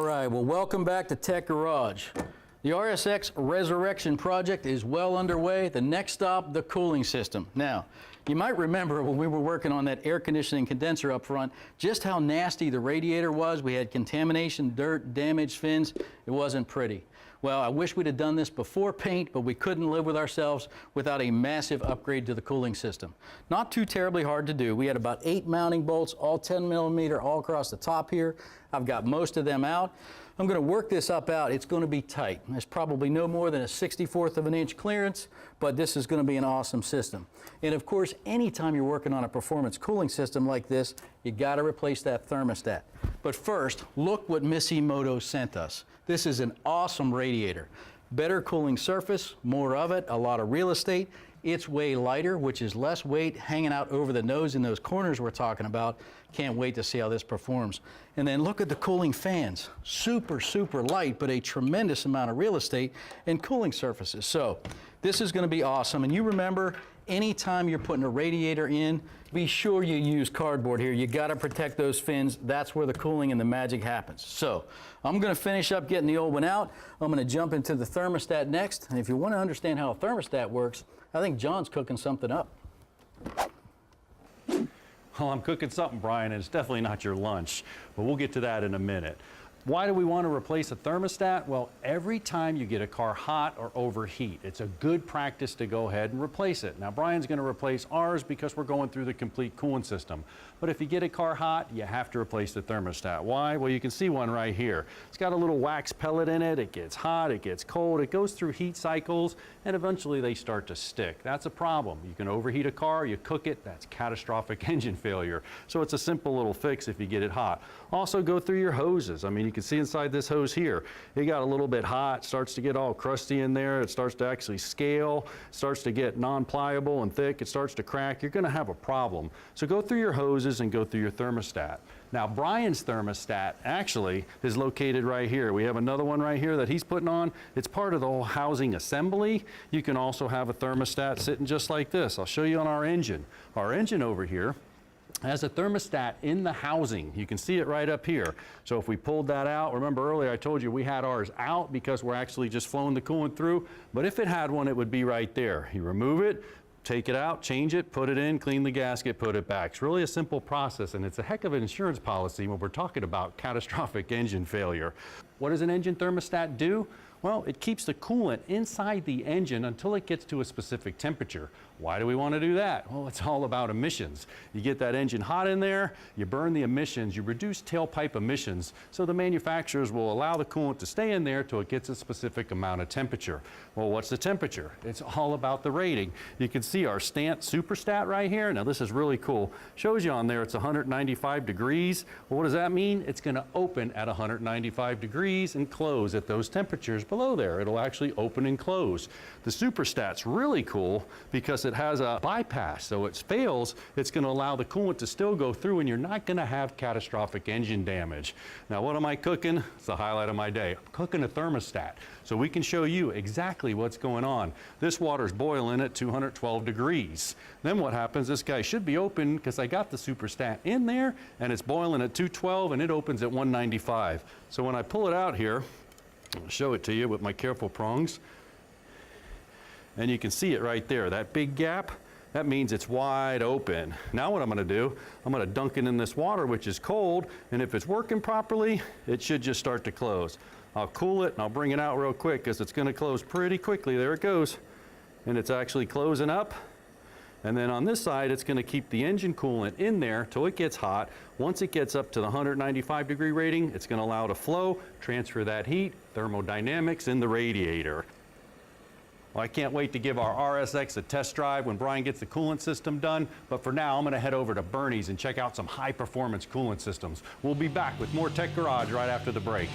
right, well, welcome back to Tech Garage. The RSX Resurrection project is well underway. The next stop, the cooling system. Now, you might remember when we were working on that air conditioning condenser up front, just how nasty the radiator was. We had contamination, dirt, damaged fins. It wasn't pretty. Well, I wish we'd have done this before paint, but we couldn't live with ourselves without a massive upgrade to the cooling system. Not too terribly hard to do. We had about 8 mounting bolts, all 10 millimeter, all across the top here. I've got most of them out. I'm going to work this up out. It's going to be tight. There's probably no more than a 64th of an inch clearance, but this is going to be an awesome system. And of course, anytime you're working on a performance cooling system like this, you got to replace that thermostat. But first, look what Misimoto sent us. This is an awesome radiator. Better cooling surface, more of it, a lot of real estate. It's way lighter, which is less weight hanging out over the nose in those corners we're talking about. Can't wait to see how this performs. And then look at the cooling fans. Super, super light, but a tremendous amount of real estate and cooling surfaces. So this is going to be awesome. And you remember, anytime you're putting a radiator in, be sure you use cardboard here. You got to protect those fins. That's where the cooling and the magic happens. So I'm going to finish up getting the old one out. I'm going to jump into the thermostat next. And if you want to understand how a thermostat works, I think John's cooking something up. Well, I'm cooking something, Brian, and it's definitely not your lunch, but we'll get to that in a minute. Why do we want to replace a thermostat? Well, every time you get a car hot or overheat, it's a good practice to go ahead and replace it. Now, Brian's going to replace ours because we're going through the complete cooling system. But if you get a car hot, you have to replace the thermostat. Why? Well, you can see one right here. It's got a little wax pellet in it. It gets hot, it gets cold, it goes through heat cycles, and eventually they start to stick. That's a problem. You can overheat a car, you cook it, that's catastrophic engine failure. So it's a simple little fix if you get it hot. Also, go through your hoses. I mean, you can see inside this hose here, it got a little bit hot, starts to get all crusty in there, it starts to actually scale, starts to get non-pliable and thick, it starts to crack. You're going to have a problem. So go through your hoses and go through your thermostat. Now, Brian's thermostat actually is located right here. We have another one right here that he's putting on. It's part of the whole housing assembly. You can also have a thermostat sitting just like this. I'll show you on our engine. Our engine over here has a thermostat in the housing. You can see it right up here. So if we pulled that out, remember earlier I told you we had ours out because we're actually just flowing the coolant through, but if it had one, it would be right there. You remove it, take it out, change it, put it in, clean the gasket, put it back. It's really a simple process, and it's a heck of an insurance policy when we're talking about catastrophic engine failure. What does an engine thermostat do? Well, it keeps the coolant inside the engine until it gets to a specific temperature. Why do we want to do that? Well, it's all about emissions. You get that engine hot in there, you burn the emissions, you reduce tailpipe emissions, so the manufacturers will allow the coolant to stay in there till it gets a specific amount of temperature. Well, what's the temperature? It's all about the rating. You can see our Superstat right here. Now, this is really cool. Shows you on there it's 195 degrees. Well, what does that mean? It's going to open at 195 degrees and close at those temperatures below there. It'll actually open and close. The Superstat's really cool because it has a bypass. So it fails, it's going to allow the coolant to still go through and you're not going to have catastrophic engine damage. Now, what am I cooking? It's the highlight of my day. I'm cooking a thermostat. So we can show you exactly what's going on. This water's boiling at 212 degrees. Then what happens, this guy should be open because I got the Superstat in there and it's boiling at 212 and it opens at 195. So when I pull it out here, I'll show it to you with my careful prongs. And you can see it right there, that big gap, that means it's wide open. Now what I'm going to do, I'm going to dunk it in this water, which is cold, and if it's working properly, it should just start to close. I'll cool it and I'll bring it out real quick because it's going to close pretty quickly. There it goes. And it's actually closing up. And then on this side, it's going to keep the engine coolant in there till it gets hot. Once it gets up to the 195 degree rating, it's going to allow it to flow, transfer that heat, thermodynamics in the radiator. Well, I can't wait to give our RSX a test drive when Brian gets the coolant system done, but for now I'm going to head over to Bernie's and check out some high performance coolant systems. We'll be back with more Tech Garage right after the break.